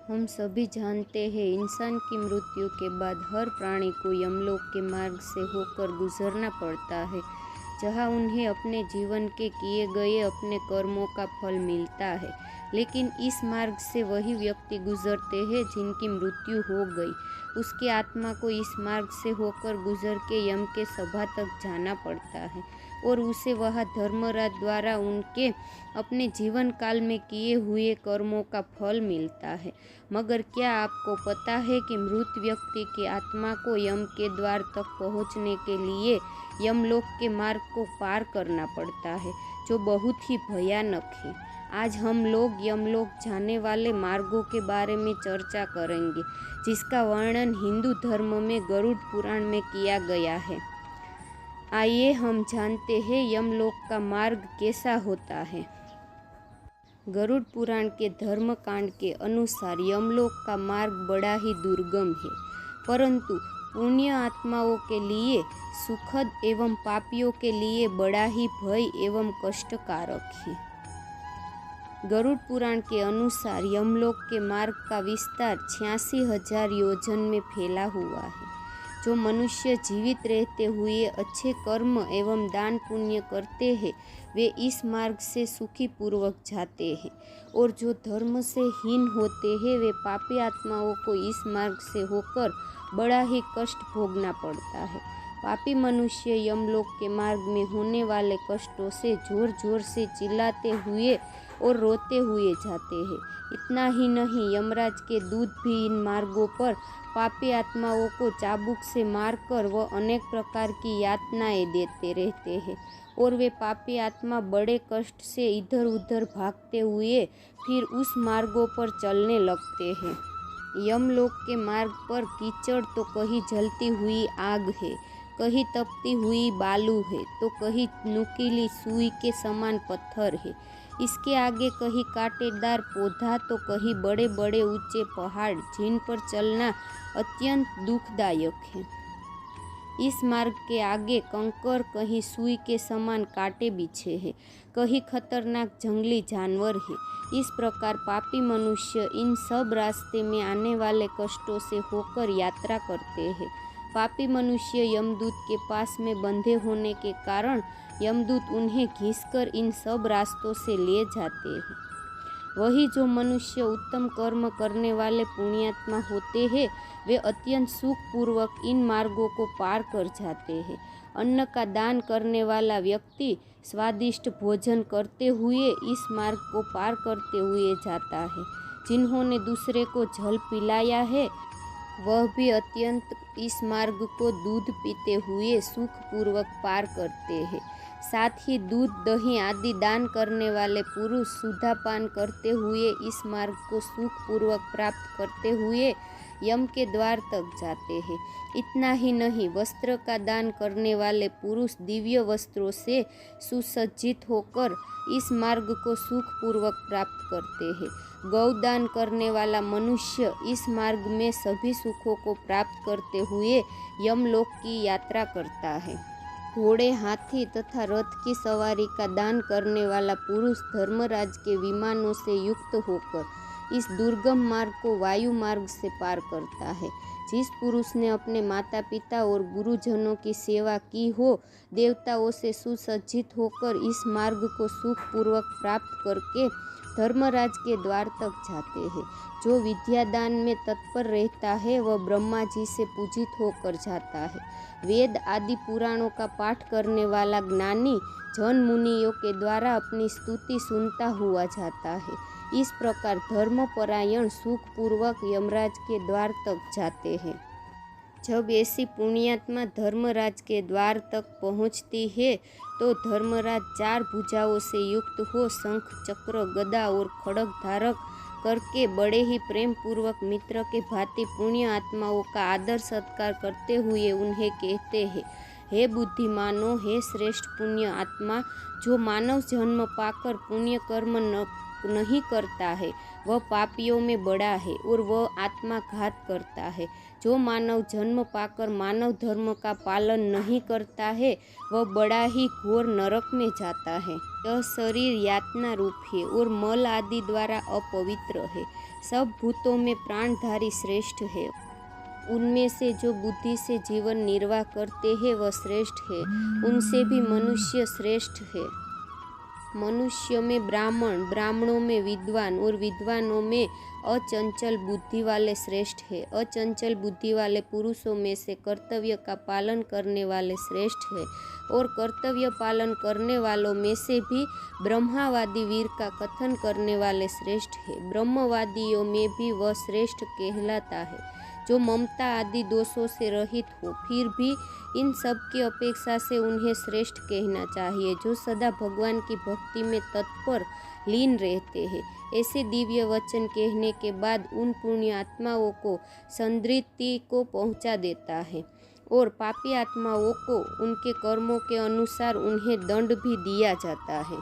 हम सभी जानते हैं इंसान की मृत्यु के बाद हर प्राणी को यमलोक के मार्ग से होकर गुजरना पड़ता है, जहां उन्हें अपने जीवन के किए गए अपने कर्मों का फल मिलता है। लेकिन इस मार्ग से वही व्यक्ति गुजरते हैं जिनकी मृत्यु हो गई। उसकी आत्मा को इस मार्ग से होकर गुजर के यम के सभा तक जाना पड़ता है और उसे वह धर्मराज द्वारा उनके अपने जीवन काल में किए हुए कर्मों का फल मिलता है। मगर क्या आपको पता है कि मृत व्यक्ति की आत्मा को यम के द्वार तक पहुंचने के लिए यमलोक के मार्ग को पार करना पड़ता है, जो बहुत ही भयानक है। आज हम लोग यमलोक जाने वाले मार्गों के बारे में चर्चा करेंगे, जिसका वर्णन हिंदू धर्म में गरुड़ पुराण में किया गया है। आइए हम जानते हैं यमलोक का मार्ग कैसा होता है। गरुड़ पुराण के धर्मकांड के अनुसार यमलोक का मार्ग बड़ा ही दुर्गम है, परंतु पुण्य आत्माओं के लिए सुखद एवं पापियों के लिए बड़ा ही भय एवं कष्टकारक है। गरुड़ पुराण के अनुसार यमलोक के मार्ग का विस्तार 86,000 योजन में फैला हुआ है। जो मनुष्य जीवित रहते हुए अच्छे कर्म एवं दान पुण्य करते हैं, वे इस मार्ग से सुखी पूर्वक जाते हैं, और जो धर्म से हीन होते हैं, वे पापी आत्माओं को इस मार्ग से होकर बड़ा ही कष्ट भोगना पड़ता है। पापी मनुष्य यमलोक के मार्ग में होने वाले कष्टों से जोर जोर से चिल्लाते हुए और रोते हुए जाते हैं। इतना ही नहीं, यमराज के दूत भी इन मार्गों पर पापी आत्माओं को चाबुक से मारकर व अनेक प्रकार की यातनाएं देते रहते हैं, और वे पापी आत्मा बड़े कष्ट से इधर उधर भागते हुए फिर उस मार्गों पर चलने लगते हैं। यमलोक के मार्ग पर कीचड़ तो कहीं जलती हुई आग है, कहीं तपती हुई बालू है, तो कहीं नुकीली सुई के समान पत्थर है। इसके आगे कहीं कांटेदार पौधा तो कहीं बड़े बड़े ऊंचे पहाड़, जिन पर चलना अत्यंत दुखदायक है। इस मार्ग के आगे कंकर, कहीं सुई के समान कांटे बिछे हैं, कहीं खतरनाक जंगली जानवर है। इस प्रकार पापी मनुष्य इन सब रास्ते में आने वाले कष्टों से होकर यात्रा करते हैं। पापी मनुष्य यमदूत के पास में बंधे होने के कारण यमदूत उन्हें घिसकर इन सब रास्तों से ले जाते हैं। वही जो मनुष्य उत्तम कर्म करने वाले पुण्यात्मा होते हैं, वे अत्यंत सुख पूर्वक इन मार्गों को पार कर जाते हैं। अन्न का दान करने वाला व्यक्ति स्वादिष्ट भोजन करते हुए इस मार्ग को पार करते हुए जाता है। जिन्होंने दूसरे को जल पिलाया है, वह भी अत्यंत इस मार्ग को दूध पीते हुए सुख पूर्वक पार करते हैं। साथ ही दूध, दही आदि दान करने वाले पुरुष सुधापान करते हुए इस मार्ग को सुख पूर्वक प्राप्त करते हुए यम के द्वार तक जाते हैं। इतना ही नहीं, वस्त्र का दान करने वाले पुरुष दिव्य वस्त्रों से सुसज्जित होकर इस मार्ग को सुख पूर्वक प्राप्त करते हैं। गौदान करने वाला मनुष्य इस मार्ग में सभी सुखों को प्राप्त करते हुए यमलोक की यात्रा करता है। घोड़े, हाथी तथा रथ की सवारी का दान करने वाला पुरुष धर्मराज के विमानों से युक्त होकर इस दुर्गम मार्ग को वायु मार्ग से पार करता है। जिस पुरुष ने अपने माता पिता और गुरुजनों की सेवा की हो, देवताओं से सुसज्जित होकर इस मार्ग को सुख पूर्वक प्राप्त करके धर्मराज के द्वार तक जाते हैं। जो विद्यादान में तत्पर रहता है, वह ब्रह्मा जी से पूजित होकर जाता है। वेद आदि पुराणों का पाठ करने वाला ज्ञानी जन मुनियों के द्वारा अपनी स्तुति सुनता हुआ जाता है। इस प्रकार धर्मपरायण सुख पूर्वक यमराज के द्वार तक जाते हैं। जब ऐसी पुण्यात्मा धर्मराज के द्वार तक पहुंचती है, तो धर्मराज 4 भुजाओं से युक्त हो शंख, चक्र, गदा और खड्ग धारक करके बड़े ही प्रेम पूर्वक मित्र के भांति पुण्य आत्माओं का आदर सत्कार करते हुए उन्हें कहते हैं, हे बुद्धिमानों, हे श्रेष्ठ पुण्य आत्मा, जो मानव जन्म पाकर पुण्य कर्म नहीं करता है, वह पापियों में बड़ा है और वह आत्मा घात करता है। जो मानव जन्म पाकर मानव धर्म का पालन नहीं करता है, वह बड़ा ही घोर नरक में जाता है। यह शरीर यातना रूप है और मल आदि द्वारा अपवित्र है। सब भूतों में प्राणधारी श्रेष्ठ है। उनमें से जो बुद्धि से जीवन निर्वाह करते हैं वह श्रेष्ठ है। उनसे भी मनुष्य श्रेष्ठ है। मनुष्य में ब्राह्मण, ब्राह्मणों में विद्वान और विद्वानों में अचंचल बुद्धि वाले श्रेष्ठ है। अचंचल बुद्धि वाले पुरुषों में से कर्तव्य का पालन करने वाले श्रेष्ठ है और कर्तव्य पालन करने वालों में से भी ब्रह्मवादी वीर का कथन करने वाले श्रेष्ठ है। ब्रह्मवादियों में भी वह श्रेष्ठ कहलाता है जो ममता आदि दोषों से रहित हो। फिर भी इन सब की अपेक्षा से उन्हें श्रेष्ठ कहना चाहिए जो सदा भगवान की भक्ति में तत्पर लीन रहते हैं। ऐसे दिव्य वचन कहने के बाद उन पुण्य आत्माओं को संतृप्ति को पहुंचा देता है और पापी आत्माओं को उनके कर्मों के अनुसार उन्हें दंड भी दिया जाता है।